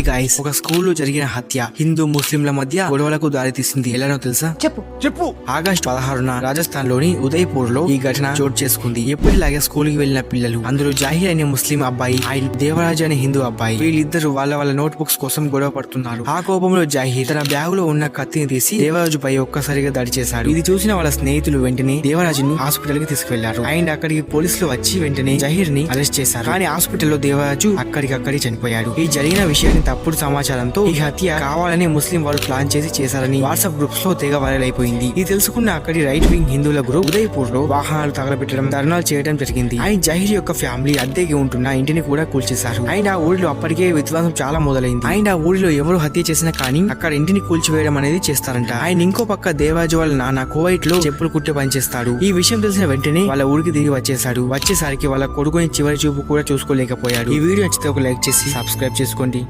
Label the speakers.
Speaker 1: Guys, ఒక స్కూల్లో జరిగిన హత్య హిందూ ముస్లింల మధ్య గొడవలకు దారితీసింది. ఎలానో తెలుసా?
Speaker 2: చెప్పు.
Speaker 1: ఆగస్టు 16న రాజస్థాన్ లోని ఉదయపూర్ లో ఈ ఘటన చోటు చేసుకుంది. ఎప్పటిలాగే స్కూల్ కి వెళ్లిన పిల్లలు, అందులో జాహిర్ అనే ముస్లిం అబ్బాయి, దేవరాజ్ అనే హిందూ అబ్బాయి, వీళ్ళిద్దరు వాళ్ళ నోట్ బుక్స్ కోసం గొడవ పడుతున్నారు. ఆ కోపంలో జాహిర్ తన బ్యాగ్ లో ఉన్న కత్తిని తీసి దేవరాజు పై ఒక్కసారిగా దాడి చేశాడు. ఇది చూసిన వాళ్ళ స్నేహితులు వెంటనే దేవరాజును హాస్పిటల్ కి తీసుకువెళ్లారు. అండ్ అక్కడికి పోలీసులు వచ్చి వెంటనే జహీర్ ని అరెస్ట్ చేశారు. కానీ హాస్పిటల్లో దేవరాజు అక్కడికక్కడే చనిపోయాడు. ఈ జరిగిన విషయాన్ని తప్పుడు సమాచారంతో ఈ హత్య కావాలని ముస్లిం వాళ్ళు ప్లాన్ చేశారని వాట్సాప్ గ్రూప్స్ లో తెగ వైరల్ అయిపోయింది. ఇది తెలుసుకున్న అక్కడి రైట్ వింగ్ హిందువుల గ్రూప్ ఉదయపూర్ లో వాహనాలు తగలబెట్టడం, ధర్నాలు చేయడం జరిగింది. అండ్ జహీర్ యొక్క ఫ్యామిలీ అద్దెకి ఉంటున్న ఇంటిని కూడా కూల్చేశారు. అండ్ ఆ ఊరిలో అప్పటికే విధ్వంసం చాలా మొదలైంది. అండ్ ఆ ఊరిలో ఎవరు హత్య చేసినా కానీ అక్కడ ఇంటిని కూల్చివేయడం అనేది చేస్తారంట. ఆయన ఇంకో పక్క దేవరాజు వాళ్ళ నాన్న కువైట్ లో చెప్పులు కుట్టే పని చేస్తాడు. ఈ విషయం తెలిసిన వెంటనే వాళ్ళ ఊరికి తిరిగి వచ్చేసరికి వాళ్ళ కొడుకుని చివరి చూపు కూడా చూసుకోలేకపోయాడు. ఈ వీడియో నచ్చితే ఒక లైక్ చేసి సబ్స్క్రైబ్ చేసుకోండి.